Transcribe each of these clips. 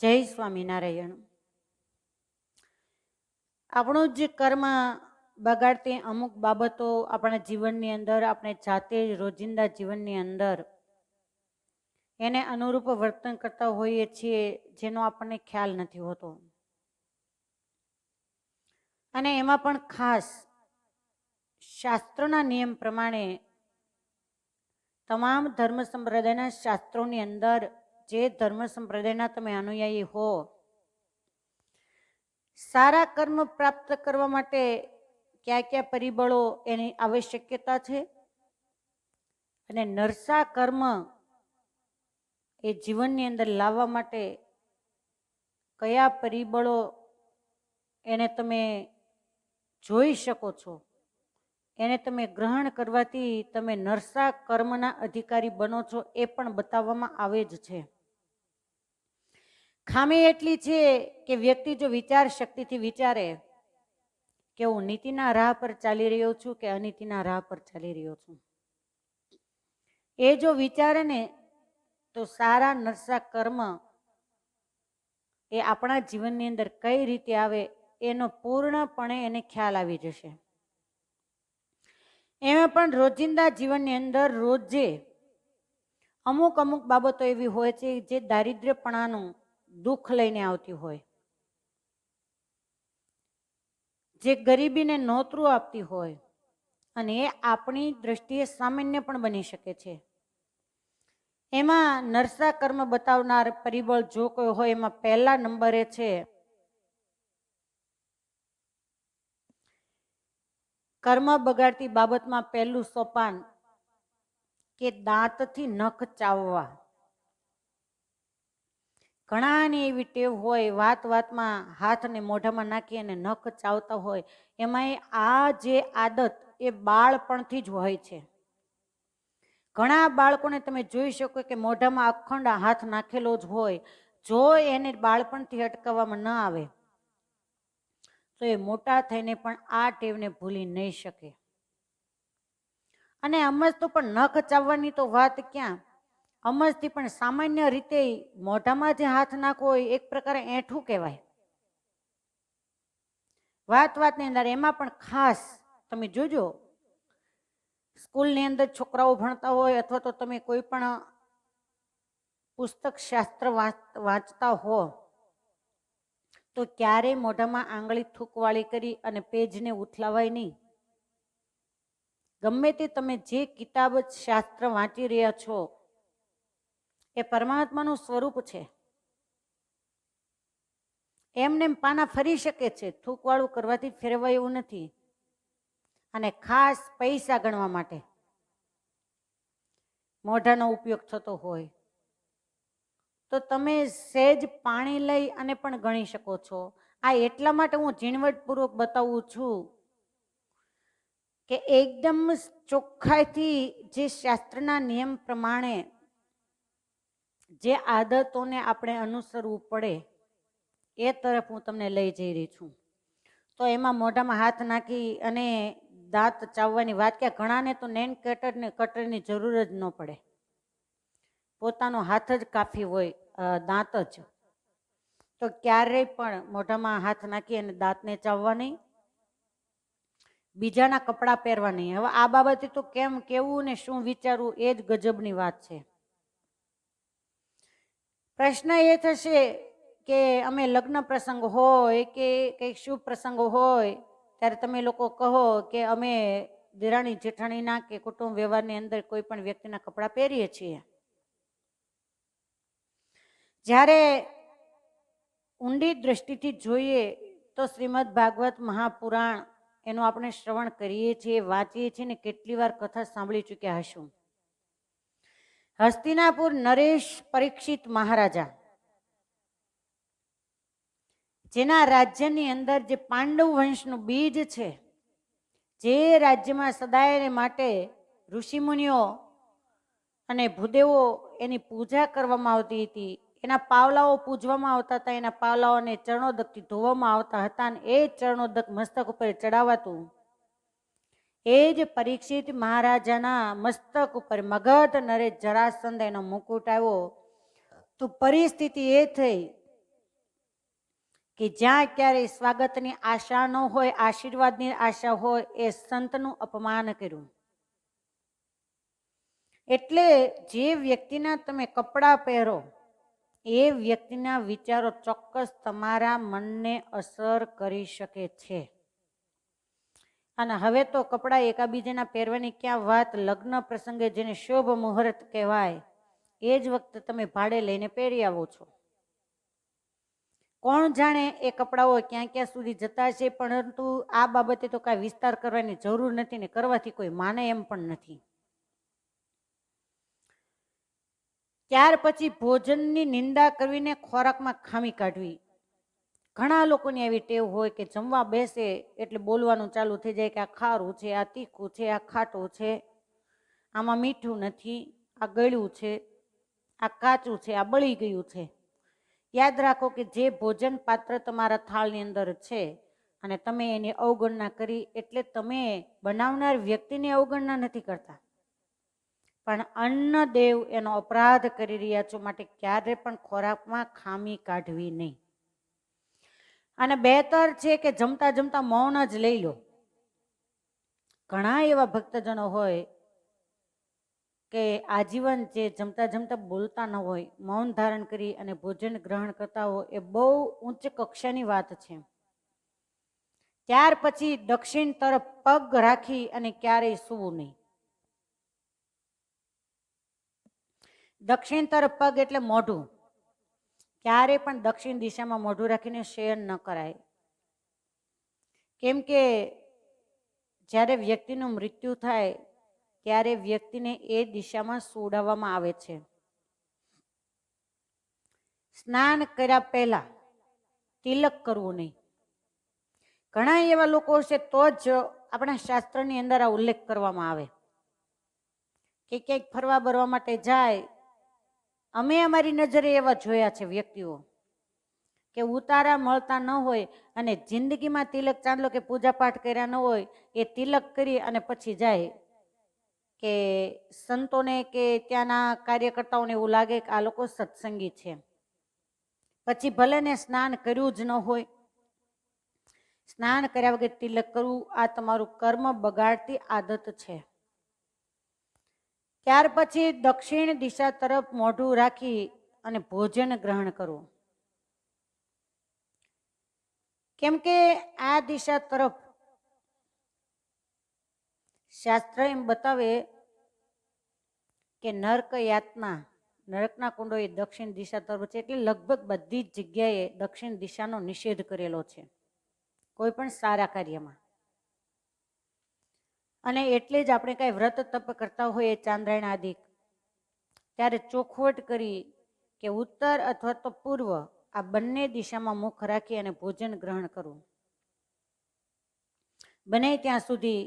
જય સ્વામિનારાયણ. આપણું જ કર્મ બગાડતી અમુક બાબતો આપણા જીવનની અંદર આપણે જાતે રોજિંદા જીવનની અંદર એને અનુરૂપ વર્તન કરતા હોઈએ છીએ, જેનો આપણને ખ્યાલ નથી હોતો. અને એમાં પણ ખાસ શાસ્ત્રોના નિયમ પ્રમાણે તમામ ધર્મ સંપ્રદાયના શાસ્ત્રોની અંદર જે ધર્મ સંપ્રદાયના તમે અનુયાયી હો, સારા કર્મ પ્રાપ્ત કરવા માટે કયા કયા પરિબળો એની આવશ્યકતા છે અને નરસા કર્મ એ જીવનની અંદર લાવવા માટે કયા પરિબળો એને તમે જોઈ શકો છો, એને તમે ગ્રહણ કરવાથી તમે નરસા કર્મના અધિકારી બનો છો, એ પણ બતાવવામાં આવે જ છે. ખામી એટલી છે કે વ્યક્તિ જો વિચાર શક્તિથી વિચારે કે હું નીતિના રાહ પર ચાલી રહ્યો છું કે અનીતિના રાહ પર ચાલી રહ્યો છું, એ જો વિચારે ને તો સારા નરસા કર્મ એ આપણા જીવનની અંદર કઈ રીતે આવે એનો પૂર્ણપણે એને ખ્યાલ આવી જશે. એમાં પણ રોજિંદા જીવનની અંદર રોજે અમુક અમુક બાબતો એવી હોય છે જે દારિદ્ર્યપણાનું દુઃખ લઈને આવતી હોય, જે ગરીબીને નોતરું આપતી હોય, અને એ આપણી દ્રષ્ટિએ સામાન્ય પણ બની શકે છે. એમાં નરસા કર્મ બતાવનાર પરિબળ જો કોઈ હોય, એમાં પહેલા નંબરે છે કર્મ બગાડતી બાબતમાં પહેલું સોપાન કે દાંતથી નખ ચાવવા. ઘણાની એવી ટેવ હોય, વાત વાતમાં હાથને મોઢામાં નાખી અને નખ ચાવતા હોય. એમાં આ જે આદત એ બાળપણથી જ હોય છે. ઘણા બાળકોને તમે જોઈ શકો કે મોઢામાં અખંડ હાથ નાખેલો જ હોય. જો એને બાળપણથી અટકાવવામાં ન આવે તો એ મોટા થઈને પણ આ ટેવને ભૂલી નહીં શકે. અને અમજ તો પણ નખ ચાવવાની તો વાત ક્યાં, અમજથી પણ સામાન્ય રીતે મોઢામાં જે હાથ નાખવો હોય એક પ્રકારે એઠું કહેવાય. વાત વાતની અંદર એમાં પણ ખાસ તમે જોજો, સ્કૂલની અંદર છોકરાઓ ભણતા હોય અથવા તો તમે કોઈ પણ પુસ્તક શાસ્ત્ર વાંચતા હો, તો ક્યારેય મોઢામાં આંગળી થૂકવાળી કરી અને પેજને ઉથલાવાય નહીં. ગમે તે તમે જે કિતાબ શાસ્ત્ર વાંચી રહ્યા છો એ પરમાત્માનું સ્વરૂપ છે. એમને પાના ફરી શકે છે, થૂકવાળું કરવાથી ફેરવાય એવું નથી. અને ખાસ પૈસા ગણવા માટે મોઢાનો ઉપયોગ થતો હોય તો તમે સહેજ પાણી લઈ અને પણ ગણી શકો છો. આ એટલા માટે હું ઝીણવટપૂર્વક બતાવું છું કે એકદમ ચોખ્ખાઈથી જે શાસ્ત્રના નિયમ પ્રમાણે જે આદતોને આપણે અનુસરવું પડે એ તરફ હું તમને લઈ જઈ રહી છું. તો એમાં મોઢામાં હાથ નાખી અને દાંત ચાવવાની વાત, કે ઘણાને તો નેન કટરની જરૂર જ ન પડે, પોતાનો હાથ જ કાફી હોય, દાંત જ. તો ક્યારેય પણ મોઢામાં હાથ નાખી અને દાંતને ચાવવા નહીં, બીજાના કપડાં પહેરવા નહીં. હવે આ બાબતે તો કેમ કેવું ને શું વિચારવું એ જ ગજબની વાત છે. પ્રશ્ન એ થશે કે અમે લગ્ન પ્રસંગ હોય કે કંઈક શુભ પ્રસંગ હોય ત્યારે તમે લોકો કહો કે અમે દેરાણી જેઠાણીના કે કુટુંબ વ્યવહારની અંદર કોઈ પણ વ્યક્તિના કપડાં પહેરીએ છીએ. જ્યારે ઊંડી દ્રષ્ટિથી જોઈએ તો શ્રીમદ ભાગવત મહાપુરાણ એનું આપણે શ્રવણ કરીએ છીએ, વાંચીએ છીએ ને કેટલી વાર કથા સાંભળી ચૂક્યા હશું. હસ્તિનાપુર નરેશ પરીક્ષિત મહારાજા, જેના રાજ્યની અંદર જે પાંડવ વંશનું બીજ છે, જે રાજ્યમાં સદાય માટે ઋષિમુનિઓ અને ભૂદેવો એની પૂજા કરવામાં આવતી હતી, એના પાવલાઓ પૂજવામાં આવતા હતા, એના પાવલાઓને ચરણોદકથી ધોવામાં આવતા હતા, અને એ ચરણોદક મસ્તક ઉપર ચડાવાતું. એ જ પરીક્ષિત મહારાજાના મસ્તક ઉપર મગધ નરેશ જરાસંધ એનો મુકુટ આવ્યો તો પરિસ્થિતિ એ થઈ કે જ્યાં ક્યારેય સ્વાગતની આશા ન હોય, આશીર્વાદની આશા હોય, એ સંતનું અપમાન કર્યું. એટલે જે વ્યક્તિના તમે કપડાં પહેરો એ વ્યક્તિના વિચારો ચોક્કસ તમારા મનને અસર કરી શકે છે. અને હવે તો કપડાં એકાબીજાના પહેરવાની ક્યાં વાત, લગ્ન પ્રસંગે જેને શુભ મુહૂર્ત કહેવાય એ જ વખતે તમે ભાડે લઈને પહેરી આવો છો. કોણ જાણે એ કપડાઓ ક્યાં ક્યાં સુધી જતા છે, પરંતુ આ બાબતે તો કાંઈ વિસ્તાર કરવાની જરૂર નથી ને કરવાથી કોઈ માને એમ પણ નથી. ત્યાર પછી ભોજનની નિંદા કરીને ખોરાકમાં ખામી કાઢવી. ઘણા લોકોની એવી ટેવ હોય કે જમવા બેસે એટલે બોલવાનું ચાલુ થઈ જાય કે આ ખારું છે, આ તીખું છે, આ ખાટું છે, આમાં મીઠું નથી, આ ગળ્યું છે, આ કાચું છે, આ બળી ગયું છે. યાદ રાખો કે જે ભોજન પાત્ર તમારા થાળની અંદર છે અને તમે એની અવગણના કરી એટલે તમે બનાવનાર વ્યક્તિની અવગણના નથી કરતા, પણ અન્ન દેવ એનો અપરાધ કરી રહ્યા છો. માટે ક્યારે પણ ખોરાકમાં ખામી કાઢવી નહીં. અને બહેતર છે કે જમતા જમતા મૌન જ લઈ લો. ઘણા એવા ભક્તજનો હોય કે આજીવન જે જમતા જમતા બોલતા ન હોય, મૌન ધારણ કરી અને ભોજન ગ્રહણ કરતા હોય, એ બહુ ઉચ્ચ કક્ષાની વાત છે. ત્યાર પછી દક્ષિણ તરફ પગ રાખી અને ક્યારેય સૂવું નહીં. દક્ષિણ તરફ પગ એટલે મોઢું. ક્યારે પણ દક્ષિણ દિશામાં મોઢું રાખીને શયન ન કરાય. કેમ કે જ્યારે વ્યક્તિનું મૃત્યુ થાય ત્યારે વ્યક્તિને એ દિશામાં સુવડાવવામાં આવે છે. સ્નાન કર્યા પહેલા તિલક કરવું નહીં. ઘણા એવા લોકો છે તો જ આપણા શાસ્ત્રની અંદર આ ઉલ્લેખ કરવામાં આવે કે ક્યાંક ફરવા બરવા માટે જાય. અમે અમારી નજરે એવા જોયા છે વ્યક્તિઓ કે ઉતારા મળતા ન હોય અને જિંદગીમાં તિલક ચાંદલો કે પૂજા પાઠ કર્યા ન હોય, એ તિલક કરી અને પછી જાય કે સંતોને કે ત્યાંના કાર્યકર્તાઓને એવું લાગે કે આ લોકો સત્સંગી છે. પછી ભલે ને સ્નાન કર્યું જ ન હોય, સ્નાન કર્યા વગર તિલક કરવું આ તમારું કર્મ બગાડતી આદત છે. ત્યાર પછી દક્ષિણ દિશા તરફ મોઢું રાખી અને ભોજન ગ્રહણ કરવું. કેમ કે આ દિશા તરફ શાસ્ત્ર એમ બતાવે કે નર્ક યાતના, નરકના કુંડો એ દક્ષિણ દિશા તરફ છે. એટલે લગભગ બધી જ જગ્યાએ દક્ષિણ દિશાનો નિષેધ કરેલો છે કોઈ પણ સારા કાર્યમાં. અને એટલે જ આપણે કાંઈ વ્રત તપ કરતા હોઈએ ચાંદ્રાયણ આદિ, ત્યારે ચોખવટ કરી કે ઉત્તર અથવા તો પૂર્વ આ બંને દિશામાં મુખ રાખી અને ભોજન ગ્રહણ કરવું. બને ત્યાં સુધી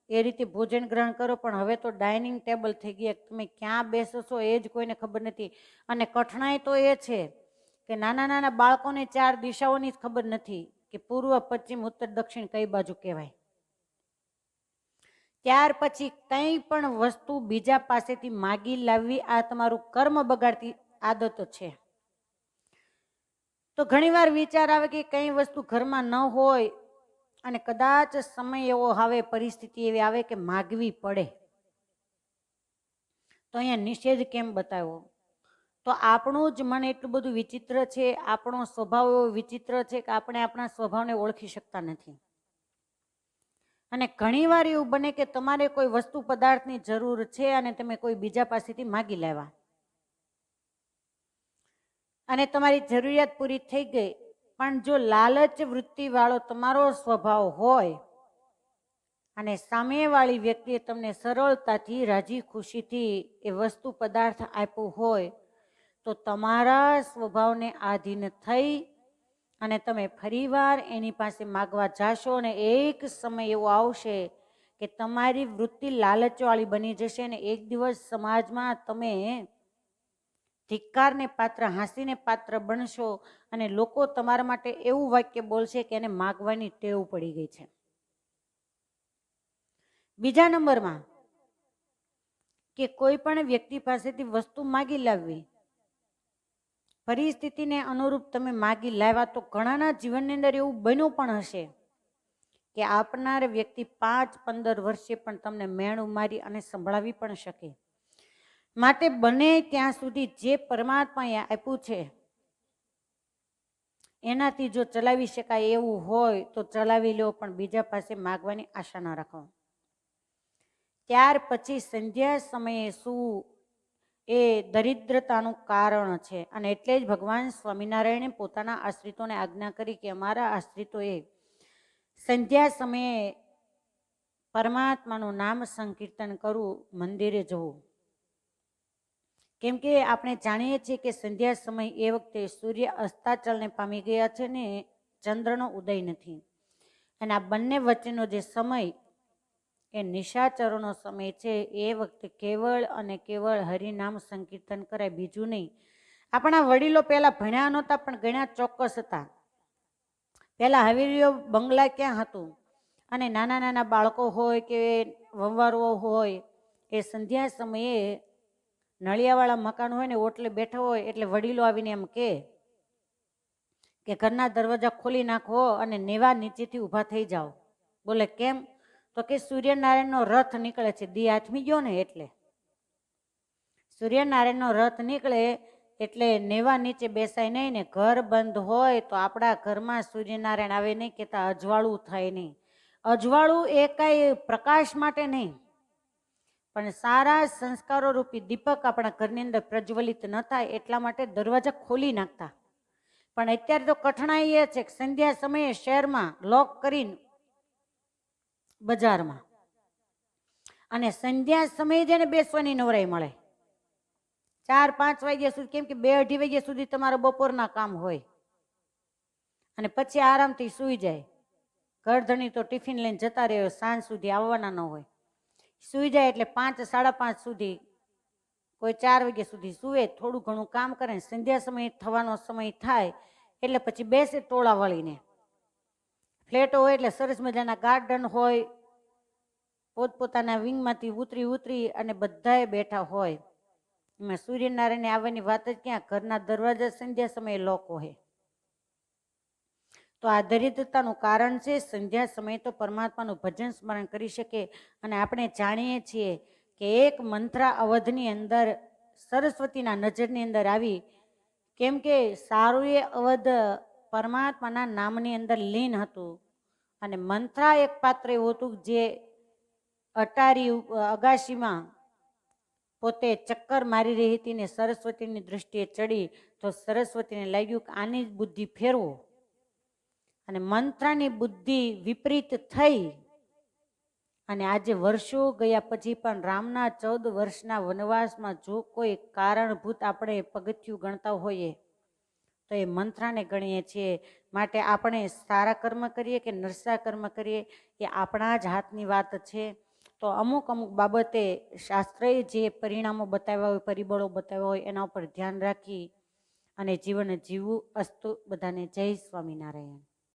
એ રીતે ભોજન ગ્રહણ કરો. પણ હવે તો ડાઇનિંગ ટેબલ થઈ ગયા, તમે ક્યાં બેસો છો એ જ કોઈને ખબર નથી. અને કઠણાઈ તો એ છે કે નાના નાના બાળકોને 4 દિશાઓની જ ખબર નથી કે પૂર્વ, પશ્ચિમ, ઉત્તર, દક્ષિણ કઈ બાજુ કહેવાય. ત્યાર પછી કંઈ પણ વસ્તુ બીજા પાસેથી માગી લાવવી આ તમારું કર્મ બગાડતી આદત છે. તો ઘણીવાર વિચાર આવે કે કઈ વસ્તુ ઘરમાં ન હોય અને કદાચ સમય એવો આવે, પરિસ્થિતિ એવી આવે કે માગવી પડે, તો અહીંયા નિષેધ કેમ બતાવ્યો? તો આપણું જ મન એટલું બધું વિચિત્ર છે, આપણો સ્વભાવ એવો વિચિત્ર છે કે આપણે આપણા સ્વભાવને ઓળખી શકતા નથી. અને ઘણીવાર એવું બને કે તમારે કોઈ વસ્તુ પદાર્થની જરૂર છે અને તમે કોઈ બીજા પાસેથી માગી લેવા અને તમારી જરૂરિયાત પૂરી થઈ ગઈ. પણ જો લાલચ વૃત્તિ વાળો તમારો સ્વભાવ હોય અને સામેવાળી વ્યક્તિએ તમને સરળતાથી રાજી ખુશીથી એ વસ્તુ પદાર્થ આપ્યું હોય, તો તમારા સ્વભાવને આધીન થઈ અને તમે ફરીવાર એની પાસે માગવા જાશો અને એક સમય એવો આવશે કે તમારી વૃત્તિ લાલચવાળી બની જશે અને એક દિવસ સમાજમાં તમે ધિક્કારને પાત્ર, હાંસીને પાત્ર બનશો અને લોકો તમારા માટે એવું વાક્ય બોલશે કે એને માગવાની ટેવ પડી ગઈ છે. બીજા નંબરમાં કે કોઈ પણ વ્યક્તિ પાસેથી વસ્તુ માગી લાવવી, પરિસ્થિતિને અનુરૂપ તમે માગી લાવ્યા તો ઘણાના જીવનની અંદર એવું બન્યું પણ હશે કે આપનાર વ્યક્તિ 5-15 વર્ષે પણ તમને મેણું મારી અને સંભળાવી પણ શકે. માટે બને ત્યાં સુધી જે પરમાત્માએ આપ્યું છે એનાથી જો ચલાવી શકાય એવું હોય તો ચલાવી લો, પણ બીજા પાસે માગવાની આશા ન રાખો. ત્યાર પછી સંધ્યા સમયે શું એ દરિદ્રતાનું કારણ છે, અને એટલે જ ભગવાન સ્વામિનારાયણે પોતાના આશ્રિતોને આજ્ઞા કરી કે અમારા આશ્રિતોએ સંધ્યા સમયે પરમાત્માનું નામ સંકીર્તન કરવું, મંદિરે જવું. કેમ કે આપણે જાણીએ છીએ કે સંધ્યા સમય એ વખતે સૂર્ય અસ્તાચલને પામી ગયા છે ને ચંદ્રનો ઉદય નથી, અને આ બંને વચ્ચેનો જે સમય એ નિશાચરોનો સમય છે. એ વખતે કેવળ અને કેવળ હરિનામ સંકીર્તન કરાય, બીજું નહીં. આપણા વડીલો પહેલા ભણ્યા નહોતા પણ ઘણા ચોક્કસ હતા. પહેલા હવેલીઓ બંગલા ક્યાં હતું, અને નાના નાના બાળકો હોય કે વંવારો હોય એ સંધ્યા સમયે નળિયાવાળા મકાન હોય ને ઓટલે બેઠા હોય એટલે વડીલો આવીને એમ કે ઘરના દરવાજા ખોલી નાખો અને નેવા નીચેથી ઊભા થઈ જાઓ. બોલે કેમ? તો કે સૂર્યનારાયણનો રથ નીકળે છે. દી આથમી ગયો ને એટલે સૂર્યનારાયણનો રથ નીકળે એટલે નેવા નીચે બેસાય નહીં ને. ઘર બંધ હોય તો આપણા ઘરમાં સૂર્યનારાયણ આવે નહીં, કહેતા અજવાળું થાય નહીં. અજવાળું એ કાંઈ પ્રકાશ માટે નહીં, પણ સારા સંસ્કારો રૂપી દીપક આપણા ઘરની અંદર પ્રજ્વલિત ન થાય એટલા માટે દરવાજા ખોલી નાખતા. પણ અત્યારે તો કઠણાઈ એ છે કે સંધ્યા સમયે શહેરમાં લોક કરીને બજારમાં, અને સંધ્યા સમયે જેને બેસવાની નવરાઈ મળે 4-5 વાગ્યા સુધી, કેમ કે 2-2:30 વાગ્યા સુધી તમારા બપોરના કામ હોય અને પછી આરામથી સૂઈ જાય. ઘરધણી તો ટિફિન લઈને જતા રહે, સાંજ સુધી આવવાના ન હોય. સૂઈ જાય એટલે 5-5:30 સુધી, કોઈ 4 વાગ્યા સુધી સૂવે, થોડું ઘણું કામ કરે. સંધ્યા સમય થવાનો સમય થાય એટલે પછી બેસે ટોળા વળીને. ફ્લેટો હોય એટલે સરસ મજાના ગાર્ડન હોય, પોતપોતાના વિંગમાંથી ઉતરી અને બધાએ બેઠા હોય. એમાં સૂર્યનારાયણને આવવાની વાત જ ક્યાં, ઘરના દરવાજા સંધ્યા સમયે લોક હોય. તો આ દરિદ્રતાનું કારણ છે. સંધ્યા સમયે તો પરમાત્માનું ભજન સ્મરણ કરી શકે. અને આપણે જાણીએ છીએ કે એક મંત્રા અવધની અંદર સરસ્વતીના નજરની અંદર આવી, કેમ કે સારું એ અવધ પરમાત્માના નામની અંદર લીન હતું, અને મંત્રા એક પાત્ર એવું હતું જે અટારી અગાશીમાં પોતે ચક્કર મારી રહી હતી ને સરસ્વતીની દૃષ્ટિએ ચડી. તો સરસ્વતીને લાગ્યું કે આની જ બુદ્ધિ ફેરવો, અને મંત્રાની બુદ્ધિ વિપરીત થઈ. અને આજે વર્ષો ગયા પછી પણ રામના 14 વર્ષના વનવાસમાં જો કોઈ કારણભૂત આપણે પગથિયું ગણતા હોઈએ તો એ મંત્રાને ગણીએ છીએ. માટે આપણે સારા કર્મ કરીએ કે નરસા કર્મ કરીએ એ આપણા જ હાથની વાત છે. તો અમુક બાબતે શાસ્ત્રએ જે પરિણામો બતાવ્યા હોય, પરિબળો બતાવ્યા હોય, એના ઉપર ધ્યાન રાખી અને જીવન જીવવું. અસ્તુ. બધાને જય સ્વામિનારાયણ.